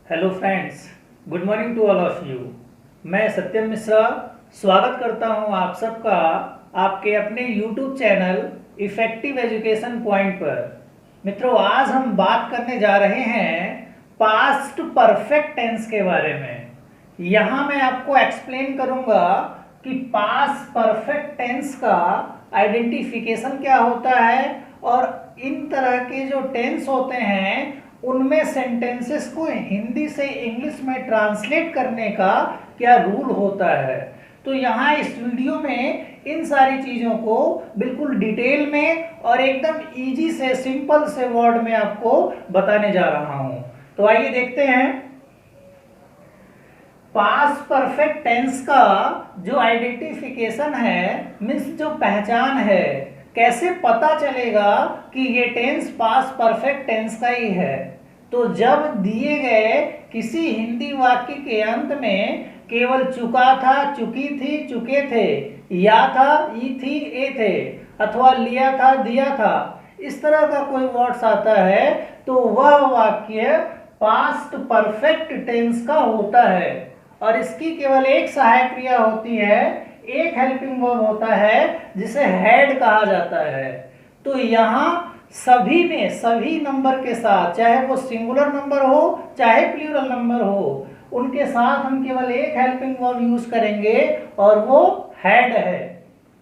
Hello friends, good morning to all of you. मैं सत्यम मिश्रा स्वागत करता हूं आप सबका आपके अपने YouTube channel effective education point पर। मित्रों, आज हम बात करने जा रहे हैं पास्ट परफेक्ट टेंस के बारे में। यहाँ मैं आपको एक्सप्लेन करूंगा कि पास्ट परफेक्ट टेंस का आइडेंटिफिकेशन क्या होता है और इन तरह के जो टेंस होते हैं उनमें सेंटेंसेस को हिंदी से इंग्लिश में ट्रांसलेट करने का क्या रूल होता है। तो यहाँ इस वीडियो में इन सारी चीज़ों को बिल्कुल डिटेल में और एकदम इजी से सिंपल से वर्ड में आपको बताने जा रहा हूँ। तो आइए देखते हैं। पास्ट परफेक्ट टेंस का जो आइडेंटिफिकेशन है, मीन्स जो पहचान है, कैसे पता चलेगा कि ये टेंस पास्ट परफेक्ट टेंस का ही है। तो जब दिए गए किसी हिंदी वाक्य के अंत में केवल चुका था, चुकी थी, चुके थे, या था, ई थी, ए थे, अथवा लिया था, दिया था, इस तरह का कोई वर्ड्स आता है तो वह वाक्य पास्ट परफेक्ट टेंस का होता है। और इसकी केवल एक सहायक क्रिया होती है, एक हेल्पिंग वर्ब होता है जिसे हैड कहा जाता है। तो यहाँ सभी में सभी नंबर के साथ, चाहे वो सिंगुलर नंबर हो चाहे प्लूरल नंबर हो, उनके साथ हम केवल एक हेल्पिंग वर्ब यूज करेंगे और वो हैड है।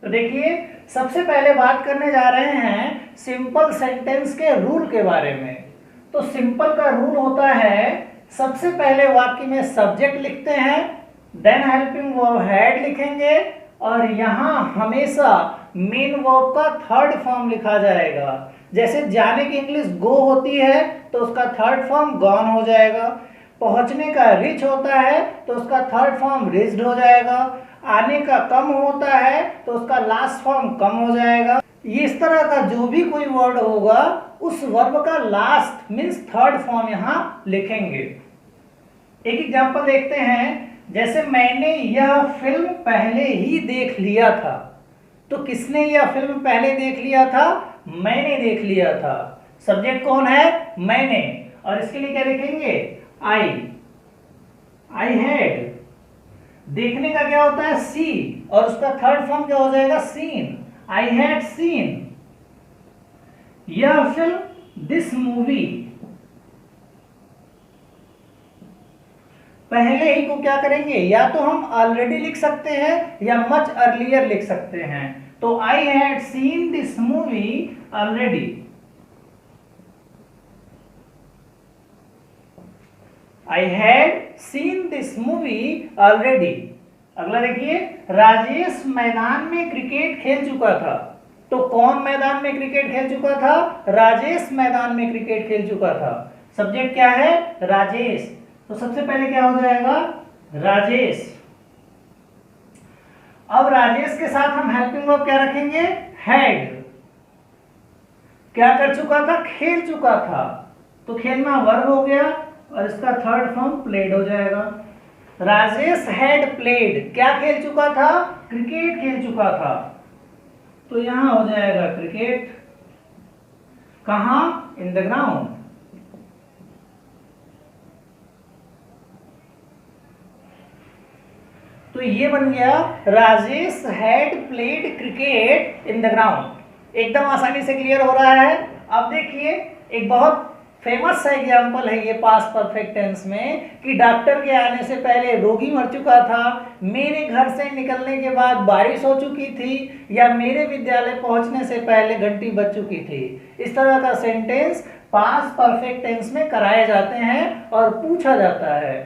तो देखिए, सबसे पहले बात करने जा रहे हैं सिंपल सेंटेंस के रूल के बारे में। तो सिंपल का रूल होता है, सबसे पहले वाक्य में सब्जेक्ट लिखते हैं, देन हेल्पिंग वर्ब हैड लिखेंगे और यहाँ हमेशा मेन वर्ब का थर्ड फॉर्म लिखा जाएगा। जैसे जाने की इंग्लिश गो होती है तो उसका थर्ड फॉर्म गॉन हो जाएगा। पहुंचने का रिच होता है तो उसका थर्ड फॉर्म रिच्ड हो जाएगा। आने का कम होता है तो उसका लास्ट फॉर्म कम हो जाएगा। ये इस तरह का जो भी कोई वर्ड होगा उस वर्ब का लास्ट मीन्स थर्ड फॉर्म यहाँ लिखेंगे। एक एग्जांपल देखते हैं, जैसे मैंने यह फिल्म पहले ही देख लिया था। तो किसने यह फिल्म पहले देख लिया था? मैंने देख लिया था। सब्जेक्ट कौन है? मैंने। और इसके लिए क्या लिखेंगे? I had. देखने का क्या होता है? सी। और उसका थर्ड फॉर्म क्या हो जाएगा? सीन। आई हैड सीन यह फिल्म, दिस मूवी। पहले ही को क्या करेंगे? या तो हम ऑलरेडी लिख सकते हैं या मच अर्लियर लिख सकते हैं। तो I had seen this movie already. I had seen this movie already. अगला देखिए, राजेश मैदान में क्रिकेट खेल चुका था। तो कौन मैदान में क्रिकेट खेल चुका था? राजेश मैदान में क्रिकेट खेल चुका था। सब्जेक्ट क्या है? राजेश। तो सबसे पहले क्या हो जाएगा? राजेश। अब राजेश के साथ हम हेल्पिंग वर्ब क्या रखेंगे? हैड। क्या कर चुका था? खेल चुका था। तो खेलना वर्ब हो गया और इसका थर्ड फॉर्म प्लेड हो जाएगा। Rajesh had played. क्या खेल चुका था? क्रिकेट खेल चुका था। तो यहां हो जाएगा क्रिकेट। कहां? In the ground. तो ये बन गया Rajesh had played cricket in the ground. एकदम आसानी से क्लियर हो रहा है। अब देखिए, एक बहुत फेमस एग्जाम्पल है ये पास्ट परफेक्ट टेंस में कि डॉक्टर के आने से पहले रोगी मर चुका था, मेरे घर से निकलने के बाद बारिश हो चुकी थी, या मेरे विद्यालय पहुंचने से पहले घंटी बज चुकी थी। इस तरह का सेंटेंस पास्ट परफेक्ट टेंस में कराए जाते हैं और पूछा जाता है।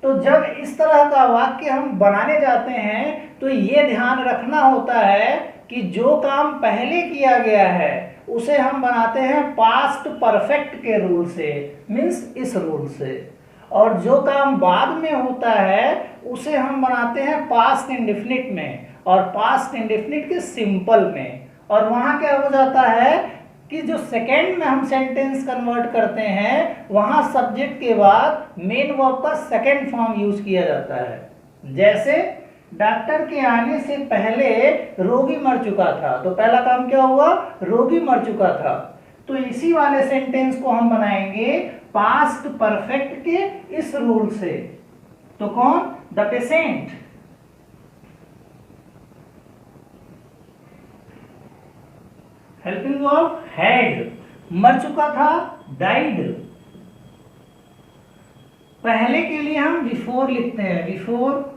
तो जब इस तरह का वाक्य हम बनाने जाते हैं तो ये ध्यान रखना होता है कि जो काम पहले किया गया है उसे हम बनाते हैं पास्ट परफेक्ट के रूल से, मीन्स इस रूल से, और जो काम बाद में होता है उसे हम बनाते हैं पास्ट इंडेफिनिट में और पास्ट इंडेफिनिट के सिंपल में। और वहां क्या हो जाता है कि जो सेकेंड में हम सेंटेंस कन्वर्ट करते हैं वहां सब्जेक्ट के बाद मेन वर्ब का सेकेंड फॉर्म यूज किया जाता है। जैसे डॉक्टर के आने से पहले रोगी मर चुका था, तो पहला काम क्या हुआ? रोगी मर चुका था। तो इसी वाले सेंटेंस को हम बनाएंगे पास्ट परफेक्ट के इस रूल से। तो कौन? The patient. Helping verb had, मर चुका था, डाइड। पहले के लिए हम बिफोर लिखते हैं, बिफोर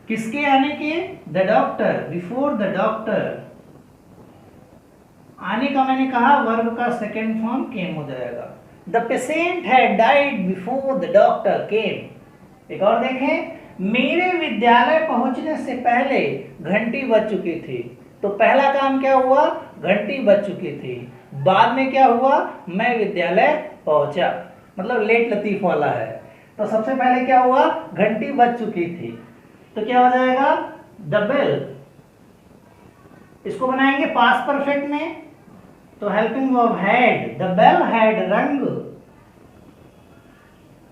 किसके आने के? The doctor, before the doctor. आने का मैंने कहा वर्ब का सेकेंड फॉर्म केम हो जाएगा। The patient had died before the doctor केम। एक और देखें, मेरे विद्यालय पहुंचने से पहले घंटी बज चुकी थी। तो पहला काम क्या हुआ? घंटी बज चुकी थी। बाद में क्या हुआ? मैं विद्यालय पहुंचा, मतलब लेट लतीफ वाला है। तो सबसे पहले क्या हुआ? घंटी बज चुकी थी। तो क्या हो जाएगा? The bell. इसको बनाएंगे पास्ट परफेक्ट में, तो helping verb had, the bell had rung.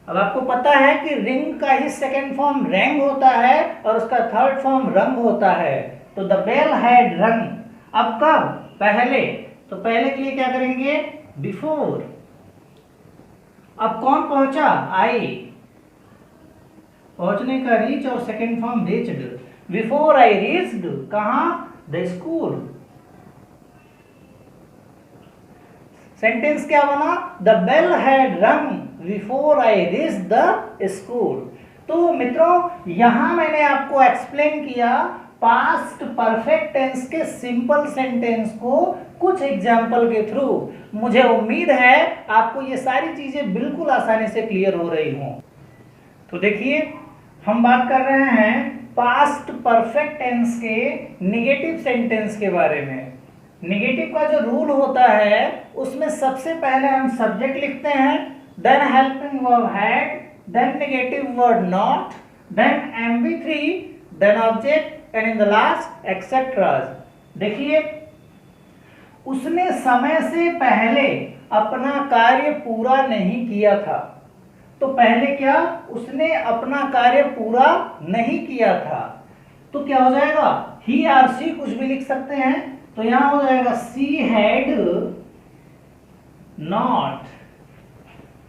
अब आपको पता है कि रिंग का ही सेकेंड फॉर्म रैंग होता है और उसका थर्ड फॉर्म रंग होता है। तो द बेल हैड रंग। अब कब? पहले। तो पहले के लिए क्या करेंगे? बिफोर। अब कौन पहुंचा? आई। पहुंचने का रीच और second form reached. Before I reached, कहां? The school. सेंटेंस क्या बना? The bell had rung before I reached the school. तो मित्रों, यहां मैंने आपको एक्सप्लेन किया पास्ट परफेक्ट टेंस के सिंपल सेंटेंस को कुछ एग्जाम्पल के थ्रू। मुझे उम्मीद है आपको ये सारी चीजें बिल्कुल आसानी से क्लियर हो रही हों। तो देखिए, हम बात कर रहे हैं पास्ट परफेक्ट टेंस के निगेटिव सेंटेंस के बारे में। निगेटिव का जो रूल होता है उसमें सबसे पहले हम सब्जेक्ट लिखते हैं, then helping verb had, then negative word not, then MV3, then object and in the last etcetera. देखिए, उसने समय से पहले अपना कार्य पूरा नहीं किया था। तो पहले क्या? उसने अपना कार्य पूरा नहीं किया था। तो क्या हो जाएगा? ही और सी कुछ भी लिख सकते हैं। तो यहां हो जाएगा सी हैड नॉट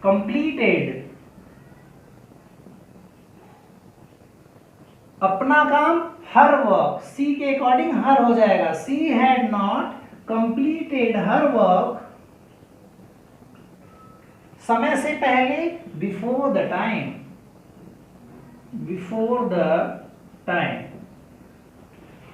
कंप्लीटेड अपना काम, हर वर्क। सी के अकॉर्डिंग हर हो जाएगा। She had not completed her work समय से पहले, before the time, before the time.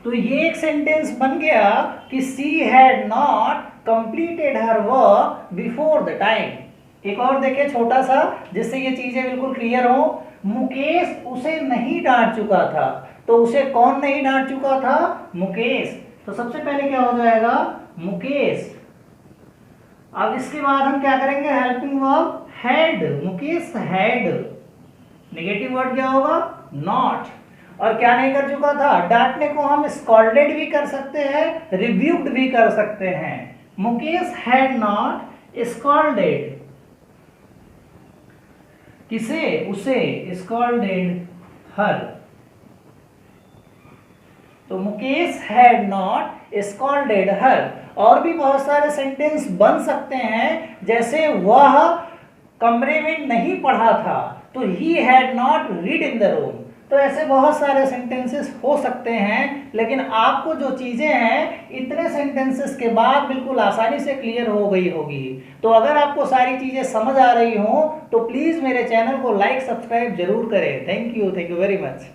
तो ये एक सेंटेंस बन गया कि she had not completed her work before the time. एक और देखें छोटा सा, जिससे ये चीजें बिल्कुल क्लियर हो। मुकेश उसे नहीं डांट चुका था। तो उसे कौन नहीं डांट चुका था? मुकेश। तो सबसे पहले क्या हो जाएगा? मुकेश। अब इसके बाद हम क्या करेंगे? Helping verb had, Mukesh had. Negative word क्या होगा? नॉट। और क्या नहीं कर चुका था? डांटने को हम स्कॉल्डेड भी कर सकते हैं, रिब्यूक्ड भी कर सकते हैं। मुकेश हैड नॉट स्कॉल्डेड किसे? उसे। स्कॉल्डेड हर। तो मुकेश हैड नॉट स्कॉल्डेड हर। और भी बहुत सारे सेंटेंस बन सकते हैं, जैसे वह कमरे में नहीं पढ़ा था, तो he had not read in the room. तो ऐसे बहुत सारे सेंटेंसेस हो सकते हैं, लेकिन आपको जो चीज़ें हैं इतने सेंटेंसेस के बाद बिल्कुल आसानी से क्लियर हो गई होगी। तो अगर आपको सारी चीज़ें समझ आ रही हों तो प्लीज़ मेरे चैनल को लाइक सब्सक्राइब जरूर करें। Thank you very much.